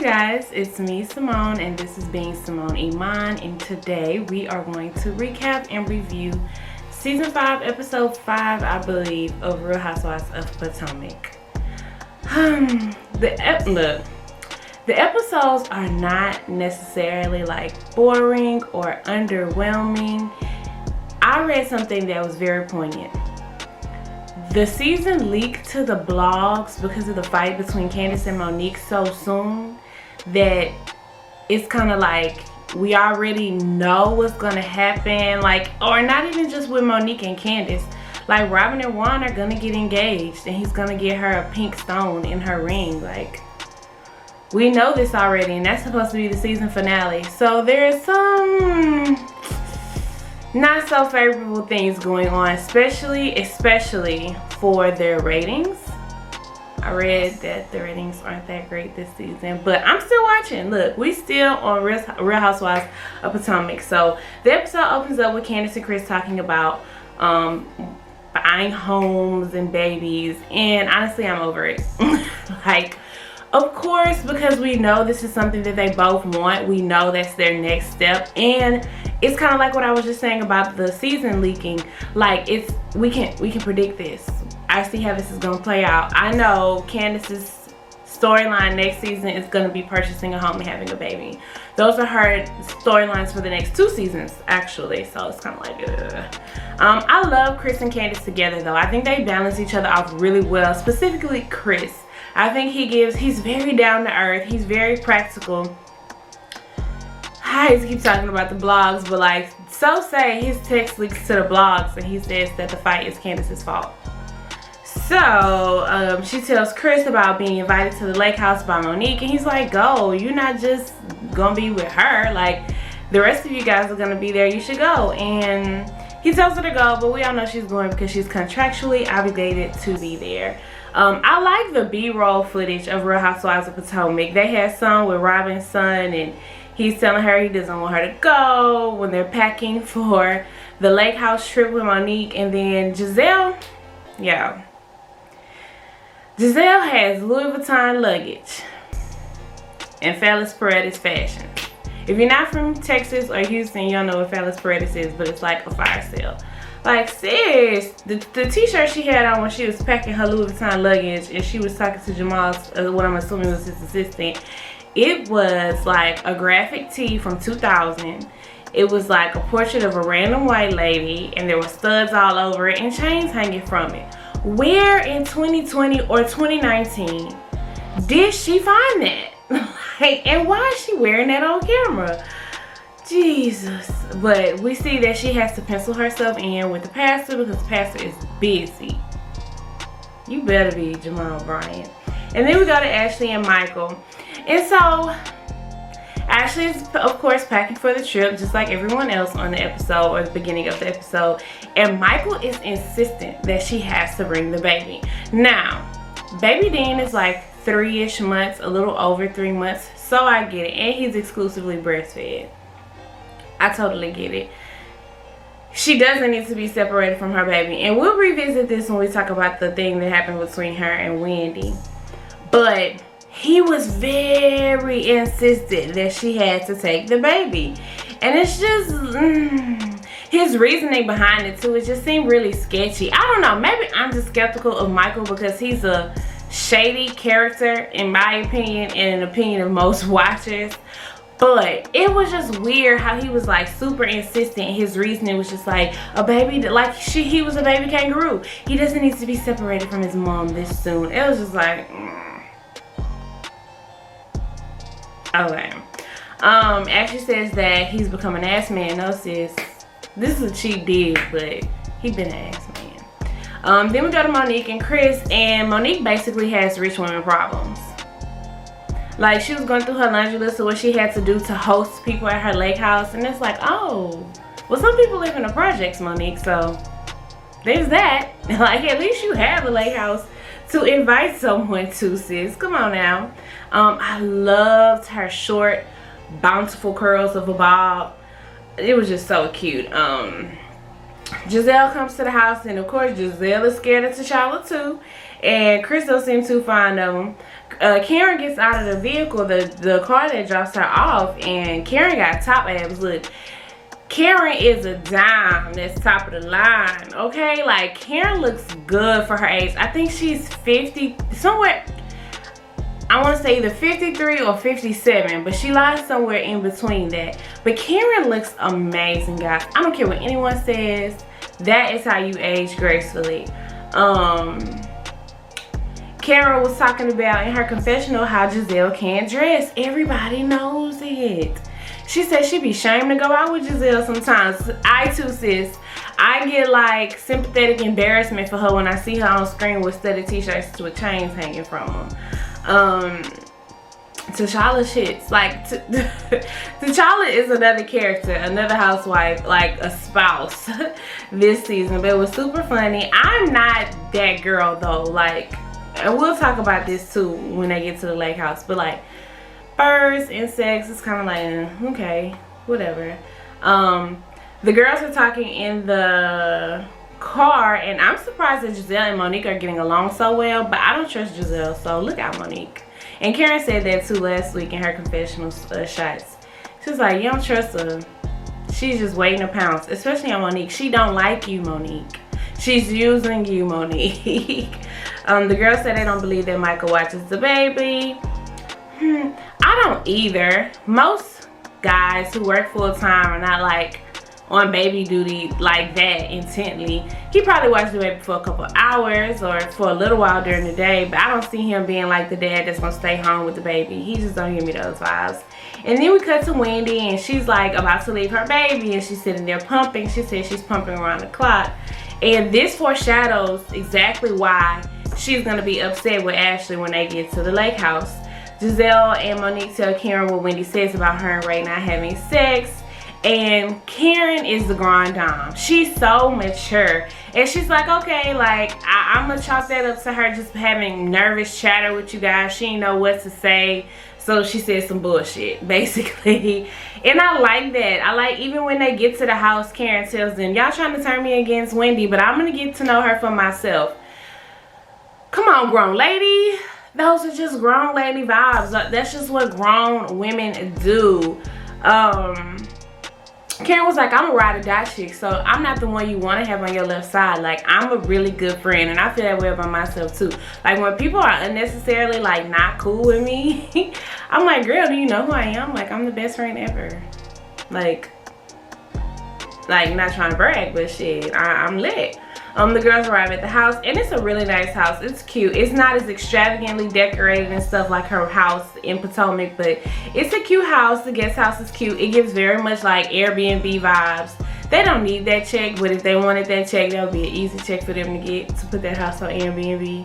guys, it's me, Simone, and this is Being Simone Iman, and today we are going to recap and review Season 5, Episode 5, I believe, of Real Housewives of Potomac. The episodes are not necessarily like boring or underwhelming. I read something that was very poignant. The season leaked to the blogs because of the fight between Candace and Monique so soon that it's kind of like we already know what's gonna happen, like, or not even just with Monique and Candace, like Robyn and Juan are gonna get engaged and he's gonna get her a pink stone in her ring. Like, we know this already, and that's supposed to be the season finale. So there's some not so favorable things going on, especially for their ratings. I read that the ratings aren't that great this season, but I'm still watching. Look, we still on Real Housewives of Potomac. So the episode opens up with Candace and Chris talking about buying homes and babies, and honestly, I'm over it. Like, of course, because we know this is something that they both want. We know that's their next step, and it's kind of like what I was just saying about the season leaking. Like, we can predict this. I see how this is gonna play out. I know Candace's storyline next season is gonna be purchasing a home and having a baby. Those are her storylines for the next 2 seasons, actually. So it's kind of like, I love Chris and Candace together, though. I think they balance each other off really well. Specifically, Chris. I think he's very down to earth. He's very practical. I just keep talking about the blogs, but like, so say his text leaks to the blogs and he says that the fight is Candace's fault. So she tells Chris about being invited to the lake house by Monique, and he's like, go, you're not just gonna be with her, like the rest of you guys are gonna be there, you should go. And he tells her to go, but we all know she's going because she's contractually obligated to be there. I like the B-roll footage of Real Housewives of Potomac. They had some with Robyn's son, and he's telling her he doesn't want her to go when they're packing for the lake house trip with Monique. And then Gizelle, yeah, Gizelle has Louis Vuitton luggage in Fellas Paredes fashion. If you're not from Texas or Houston, you don't know what Fellas Paredes is, but it's like a fire sale. Like, sis, the t-shirt she had on when she was packing her Louis Vuitton luggage and she was talking to Jamal's, what I'm assuming was his assistant, it was like a graphic tee from 2000. It was like a portrait of a random white lady, and there were studs all over it and chains hanging from it. Where in 2020 or 2019 did she find that? Like, and why is she wearing that on camera? Jesus. But we see that she has to pencil herself in with the pastor because the pastor is busy. You better be Jamal Bryant. And then we go to Ashley and Michael. And so Ashley is, of course, packing for the trip just like everyone else on the episode, or the beginning of the episode. And Michael is insistent that she has to bring the baby. Now, baby Dean is like 3-ish months, a little over 3 months. So I get it. And he's exclusively breastfed. I totally get it. She doesn't need to be separated from her baby. And we'll revisit this when we talk about the thing that happened between her and Wendy. But he was very insistent that she had to take the baby. And it's just, his reasoning behind it too, it just seemed really sketchy. I don't know, maybe I'm just skeptical of Michael because he's a shady character in my opinion and in the opinion of most watchers. But it was just weird how he was like super insistent. His reasoning was just like a baby, like he was a baby kangaroo. He doesn't need to be separated from his mom this soon. It was just like, okay. Ashley says that he's become an ass man. No, sis, this is a cheap dig, but he been an ass man. Then we go to Monique and Chris, and Monique basically has rich women problems. Like, she was going through her laundry list of what she had to do to host people at her lake house. And it's like, oh, well, some people live in the projects, Monique, so there's that. Like, at least you have a lake house to invite someone to, sis. Come on now. I loved her short, bountiful curls of a bob. It was just so cute. Gizelle comes to the house, and of course Gizelle is scared of T'Challa too, and Chris don't seem too fond of him. Karen gets out of the vehicle, the car that drops her off, and Karen got top abs. Look, Karen is a dime that's top of the line, okay? Like, Karen looks good for her age. I think she's 50, somewhere, I want to say either 53 or 57, but she lies somewhere in between that. But Karen looks amazing, guys. I don't care what anyone says. That is how you age gracefully. Karen was talking about in her confessional how Gizelle can't dress. Everybody knows it. She said she be ashamed to go out with Gizelle sometimes. I too, sis. I get like sympathetic embarrassment for her when I see her on screen with studded t-shirts with chains hanging from them. T'Challa shits. Like, T'Challa is another character, another housewife, like a spouse this season. But it was super funny. I'm not that girl though. Like, and we'll talk about this too when they get to the lake house. But like, birds and sex is kind of like, okay, whatever. The girls are talking in the car, and I'm surprised that Gizelle and Monique are getting along so well, but I don't trust Gizelle, so look out, Monique. And Karen said that too last week in her confessional shots. She was like, you don't trust her. She's just waiting to pounce, especially on Monique. She don't like you, Monique. She's using you, Monique. The girls said they don't believe that Michael watches the baby. I don't either. Most guys who work full-time are not like on baby duty like that intently. He probably watched the baby for a couple hours or for a little while during the day, but I don't see him being like the dad that's gonna stay home with the baby. He just don't give me those vibes. And then we cut to Wendy, and she's like about to leave her baby, and she's sitting there pumping. She said she's pumping around the clock, and this foreshadows exactly why she's gonna be upset with Ashley when they get to the lake house. Gizelle and Monique tell Karen what Wendy says about her and Ray not having sex. And Karen is the grand dame. She's so mature. And she's like, okay, like, I'm going to chalk that up to her just having nervous chatter with you guys. She didn't know what to say. So she said some bullshit, basically. And I like that. I like, even when they get to the house, Karen tells them, y'all trying to turn me against Wendy, but I'm going to get to know her for myself. Come on, grown lady. Those are just grown lady vibes. That's just what grown women do. Karen was like, I'm a ride or die chick, so I'm not the one you want to have on your left side. Like, I'm a really good friend, and I feel that way about myself too. Like, when people are unnecessarily like not cool with me, I'm like, girl, do you know who I am? Like, I'm the best friend ever. Like not trying to brag, but shit, I'm lit. The girls arrive at the house, and it's a really nice house. It's cute. It's not as extravagantly decorated and stuff like her house in Potomac, but it's a cute house. The guest house is cute. It gives very much like Airbnb vibes. They don't need that check, but if they wanted that check, that would be an easy check for them to get, to put that house on Airbnb.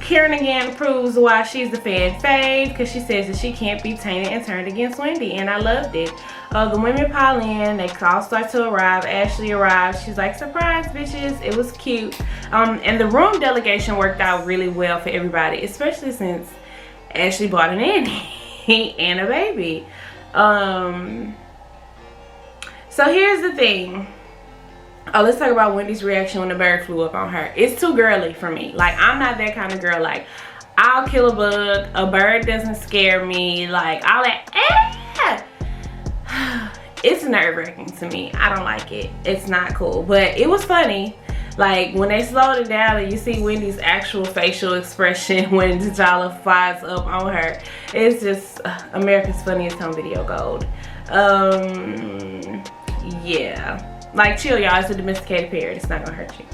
Karen again proves why she's the fan fave, because she says that she can't be tainted and turned against Wendy, and I loved it. The women pile in, they all start to arrive. Ashley arrives. She's like, surprise, bitches. It was cute. And the room delegation worked out really well for everybody, especially since Ashley bought an nanny and a baby. So here's the thing. Oh, let's talk about Wendy's reaction when the bird flew up on her. It's too girly for me. Like, I'm not that kind of girl. Like, I'll kill a bug. A bird doesn't scare me. Like, all that. It's nerve-wracking to me. I don't like it. It's not cool. But it was funny. Like, when they slowed it down and you see Wendy's actual facial expression when T'Challa flies up on her. It's just America's Funniest Home Video gold. Yeah. Like, chill, y'all. It's a domesticated parrot. It's not gonna hurt you.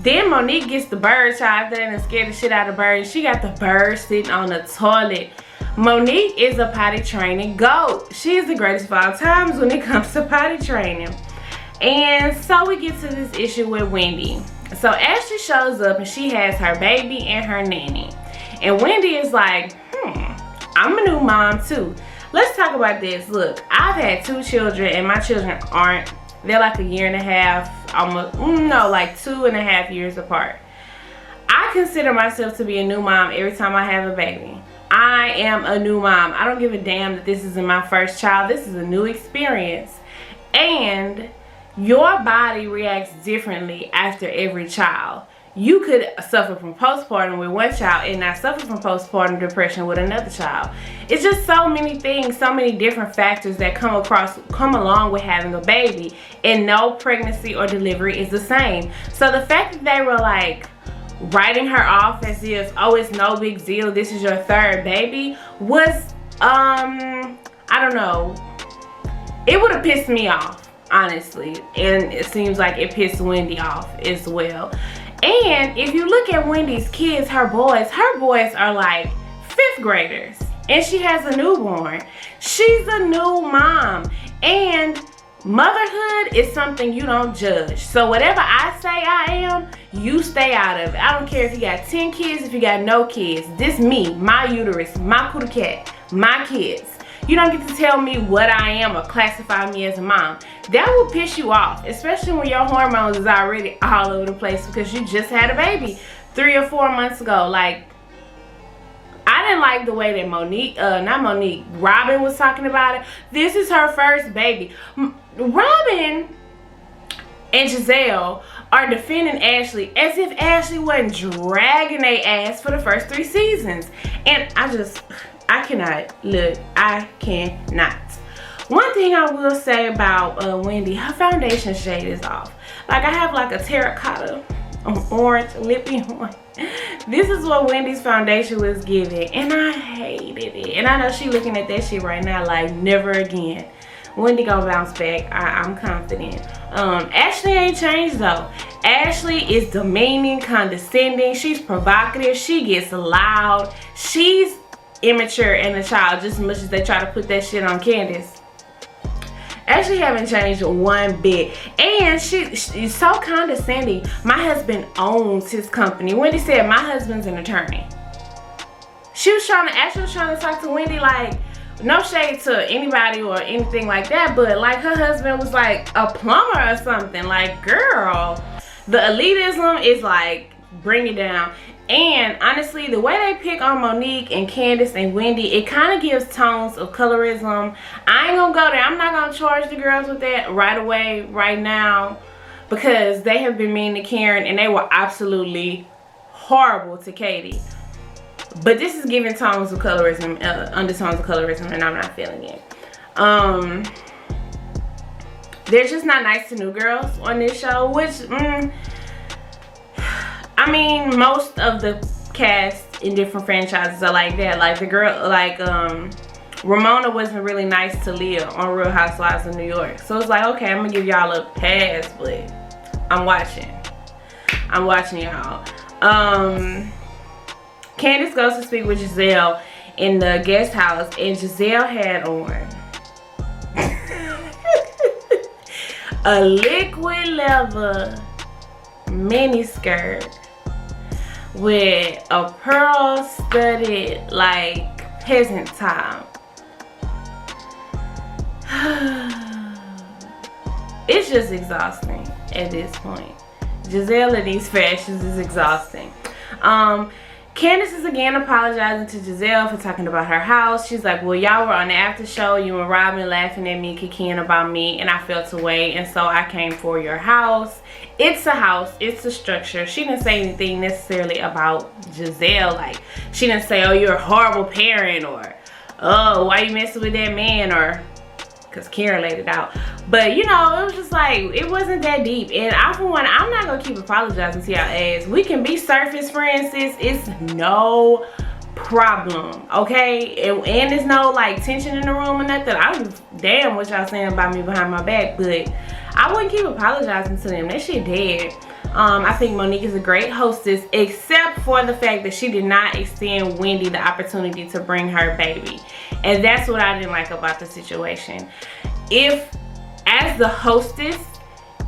Then Monique gets the bird child there and scared the shit out of the bird. She got the bird sitting on the toilet. Monique is a potty training goat. She is the greatest of all times when it comes to potty training. And so we get to this issue with Wendy. So Ashley shows up and she has her baby and her nanny. And Wendy is like, I'm a new mom too. Let's talk about this. Look, I've had 2 children and my children aren't, they're like a year and a half, almost, no, like 2.5 years apart. I consider myself to be a new mom every time I have a baby. I am a new mom. I don't give a damn that this isn't my first child. This is a new experience. And your body reacts differently after every child. You could suffer from postpartum with one child and not suffer from postpartum depression with another child. It's just so many things, so many different factors that come along with having a baby, and no pregnancy or delivery is the same. So the fact that they were like writing her off as if, oh, it's no big deal, this is your third baby, was I don't know, it would have pissed me off, honestly, and it seems like it pissed Wendy off as well. And if you look at Wendy's kids, her boys are like 5th graders, and she has a newborn. She's a new mom, and motherhood is something you don't judge. So whatever I say I am, you stay out of it. I don't care if you got 10 kids, if you got no kids. This me, my uterus, my pootie cat, my kids. You don't get to tell me what I am or classify me as a mom. That will piss you off, especially when your hormones is already all over the place because you just had a baby 3 or 4 months ago. Like, I didn't like the way that Robyn was talking about it. This is her first baby. Robyn and Gizelle are defending Ashley as if Ashley wasn't dragging their ass for the first 3 seasons. And I cannot. Look, I cannot. One thing I will say about Wendy, her foundation shade is off. Like, I have like a terracotta, orange, lippy one. This is what Wendy's foundation was giving, and I hated it. And I know she looking at that shit right now like, never again. Wendy gonna bounce back. I'm confident. Ashley ain't changed though. Ashley is demeaning, condescending. She's provocative. She gets loud. She's immature and a child just as much as they try to put that shit on Candace. Ashley haven't changed one bit, and she's so condescending. My husband owns his company. Wendy said my husband's an attorney. Ashley was trying to talk to Wendy like, no shade to anybody or anything like that, but like her husband was like a plumber or something. Like, girl, the elitism is like, bring it down. And honestly, the way they pick on Monique and Candace and Wendy, it kind of gives tones of colorism. I ain't gonna go there. I'm not gonna charge the girls with that right away, right now, because they have been mean to Karen and they were absolutely horrible to Katie. But this is giving tones of colorism, undertones of colorism, and I'm not feeling it. They're just not nice to new girls on this show, which, I mean, most of the cast in different franchises are like that. Like the girl, like Ramona wasn't really nice to Leah on Real Housewives of New York. So it's like, okay, I'm gonna give y'all a pass, but I'm watching y'all. Candace goes to speak with Gizelle in the guest house, and Gizelle had on a liquid leather mini skirt with a pearl studded like peasant top. It's just exhausting at this point. Gizelle in these fashions is exhausting. Candace is again apologizing to Gizelle for talking about her house. She's like, well, y'all were on the after show, you and Robyn laughing at me, kicking about me, and I felt away, and so I came for your house. It's a house, it's a structure. She didn't say anything necessarily about Gizelle. Like, she didn't say, oh, you're a horrible parent, or, oh, why you messing with that man, or, because Karen laid it out. But, you know, it was just like, it wasn't that deep. And I, for one, I'm not going to keep apologizing to y'all ass. We can be surface friends, sis. It's no problem, okay? And there's no, like, tension in the room or nothing. I was damn what y'all saying about me behind my back. But I wouldn't keep apologizing to them. That shit dead. I think Monique is a great hostess, except for the fact that she did not extend Wendy the opportunity to bring her baby. And that's what I didn't like about the situation. If, as the hostess,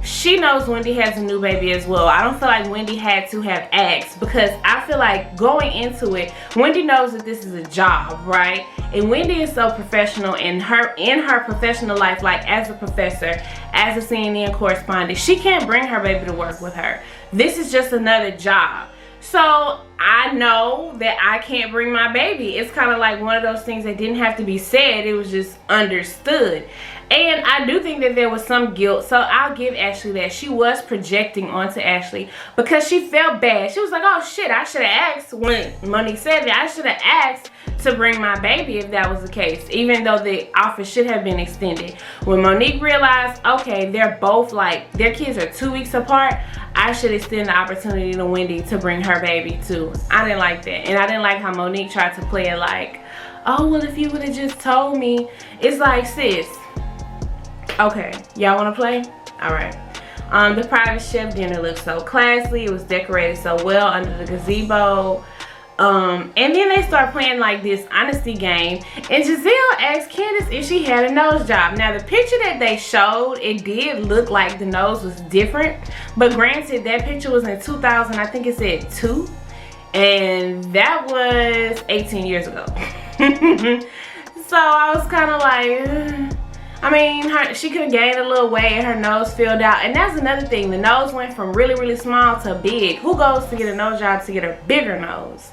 she knows Wendy has a new baby as well. I don't feel like Wendy had to have asked, because I feel like going into it, Wendy knows that this is a job, right? And Wendy is so professional in her professional life, like as a professor, as a CNN correspondent. She can't bring her baby to work with her. This is just another job. So I know that I can't bring my baby. It's kind of like one of those things that didn't have to be said. It was just understood. And I do think that there was some guilt. So I'll give Ashley that. She was projecting onto Ashley because she felt bad. She was like, oh shit, I should have asked when Monique said that. I should have asked to bring my baby if that was the case, even though the offer should have been extended. When Monique realized, okay, they're both like, their kids are 2 weeks apart, I should extend the opportunity to Wendy to bring her baby too. I didn't like that. And I didn't like how Monique tried to play it like, oh, well, if you would have just told me. It's like, sis, okay, y'all want to play? All right. The private chef dinner looked so classy. It was decorated so well under the gazebo. And then they start playing like this honesty game. And Gizelle asked Candace if she had a nose job. Now the picture that they showed, it did look like the nose was different. But granted, that picture was in 2000. I think it said 2. And that was 18 years ago. So I was kind of like, I mean, she could have gained a little weight and her nose filled out. And that's another thing. The nose went from really, really small to big. Who goes to get a nose job to get a bigger nose?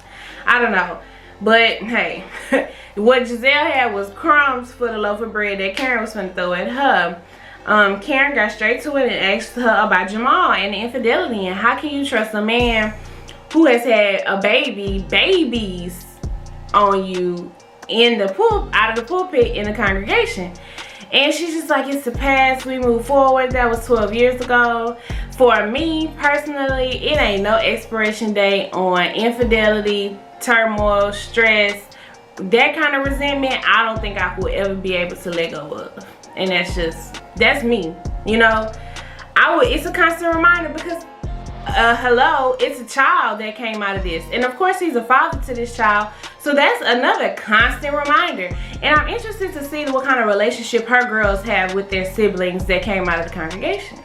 I don't know. But, hey, what Gizelle had was crumbs for the loaf of bread that Karen was going to throw at her. Karen got straight to it and asked her about Jamal and the infidelity. And how can you trust a man who has had babies on you in the out of the pulpit in the congregation? And she's just like, it's the past, we move forward. That was 12 years ago. For me personally, it ain't no expiration date on infidelity, turmoil, stress, that kind of resentment. I don't think I would ever be able to let go of. And that's me, you know. It's a constant reminder because hello, it's a child that came out of this, and of course he's a father to this child, so that's another constant reminder. And I'm interested to see what kind of relationship her girls have with their siblings that came out of the congregation.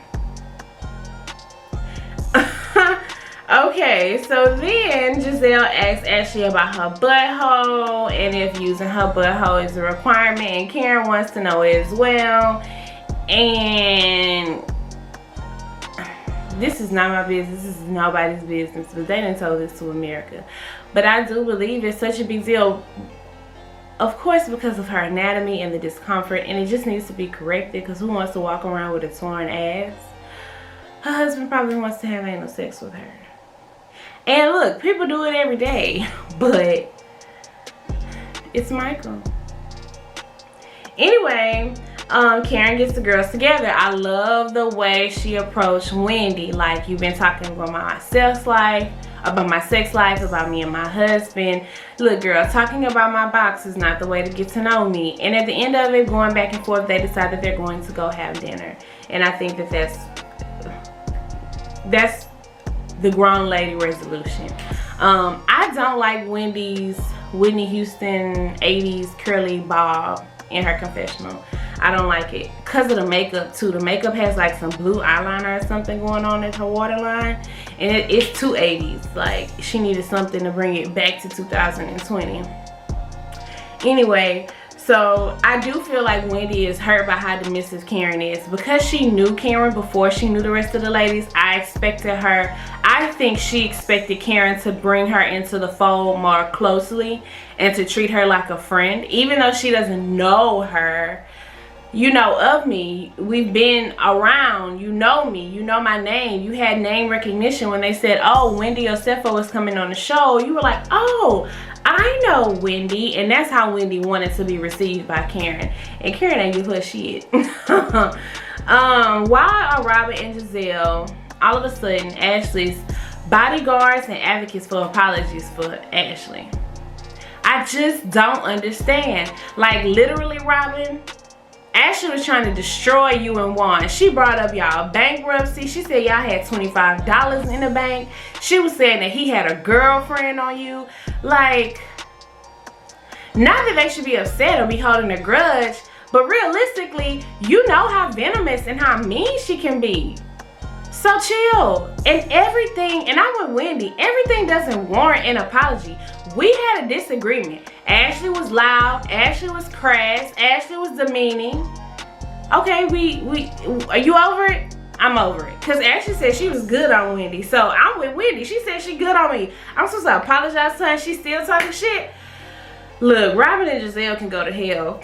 Okay, so then Gizelle asked Ashley about her butthole and if using her butthole is a requirement, and Karen wants to know it as well. And this is not my business, this is nobody's business, but they didn't tell this to America. But I do believe it's such a big deal, of course, because of her anatomy and the discomfort, and it just needs to be corrected, because who wants to walk around with a torn ass? Her husband probably wants to have anal sex with her. And look, people do it every day, but it's Michael. Anyway, Karen gets the girls together. I love the way she approached Wendy. Like, you've been talking about my sex life, about me and my husband. Look, girl, talking about my box is not the way to get to know me. And at the end of it, going back and forth, they decide that they're going to go have dinner. And I think that that's the grown lady resolution. I don't like Whitney Houston 80s curly bob in her confessional. I don't like it because of the makeup too. The makeup has like some blue eyeliner or something going on at her waterline, and it's too 80s. Like, she needed something to bring it back to 2020. Anyway, so I do feel like Wendy is hurt by how dismissive Karen is. Because she knew Karen before she knew the rest of the ladies, I think she expected Karen to bring her into the fold more closely and to treat her like a friend, even though she doesn't know her. You know of me, we've been around, you know me, you know my name. You had name recognition when they said, oh, Wendy Osefo is coming on the show. You were like, oh, I know Wendy. And that's how Wendy wanted to be received by Karen. And Karen ain't give her shit. Why are Robyn and Gizelle all of a sudden Ashley's bodyguards and advocates for apologies for Ashley? I just don't understand. Like, literally, Robyn, Ashley was trying to destroy you and Juan. She brought up y'all bankruptcy. She said y'all had $25 in the bank. She was saying that he had a girlfriend on you. Like, not that they should be upset or be holding a grudge, but realistically, you know how venomous and how mean she can be. So chill. And everything, and I'm with Wendy, everything doesn't warrant an apology. We had a disagreement. Ashley was loud, Ashley was crass, Ashley was demeaning. Okay, are you over it? I'm over it. Because Ashley said she was good on Wendy. So I'm with Wendy. She said she good on me. I'm supposed to apologize to her and she's still talking shit. Look, Robyn and Gizelle can go to hell.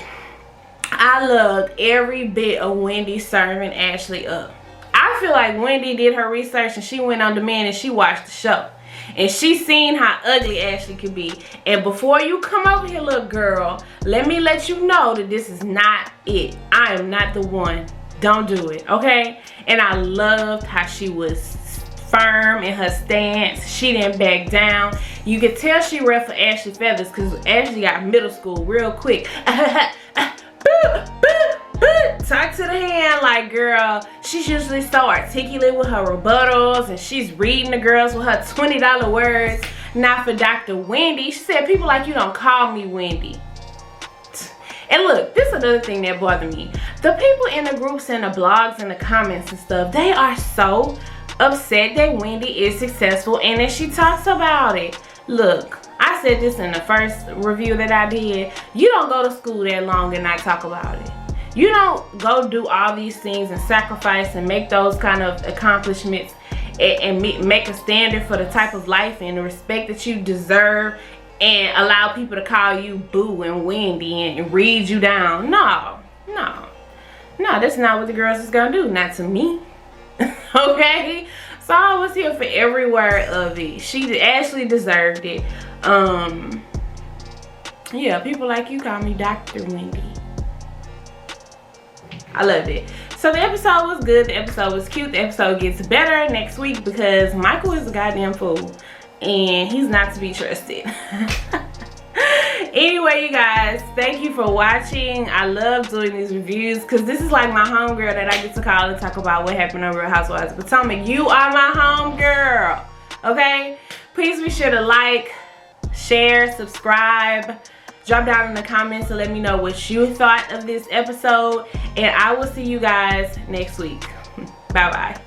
I loved every bit of Wendy serving Ashley up. I feel like Wendy did her research and she went on demand and she watched the show. And she seen how ugly Ashley could be. And before you come over here, little girl, let me let you know that this is not it. I am not the one. Don't do it, okay? And I loved how she was firm in her stance. She didn't back down. You could tell she read for Ashley feathers because Ashley got middle school real quick. Talk to the hand, like, girl, she's usually so articulate with her rebuttals and she's reading the girls with her $20 words. Not for Dr. Wendy. She said, people like you don't call me Wendy. And look, this is another thing that bothered me. The people in the groups and the blogs and the comments and stuff, they are so upset that Wendy is successful and that she talks about it. Look, I said this in the first review that I did. You don't go to school that long and not talk about it. You don't go do all these things and sacrifice and make those kind of accomplishments and make a standard for the type of life and the respect that you deserve and allow people to call you Boo and Wendy and read you down. No, that's not what the girls is gonna do. Not to me. Okay? So I was here for every word of it. Ashley deserved it. Yeah, people like you call me Dr. Wendy. I loved it. So the episode was good. The episode was cute. The episode gets better next week because Michael is a goddamn fool. And he's not to be trusted. Anyway, you guys, thank you for watching. I love doing these reviews because this is like my homegirl that I get to call and talk about what happened on Real Housewives of Potomac. You are my homegirl. Okay? Please be sure to like, share, subscribe. Drop down in the comments to let me know what you thought of this episode. And I will see you guys next week. Bye-bye.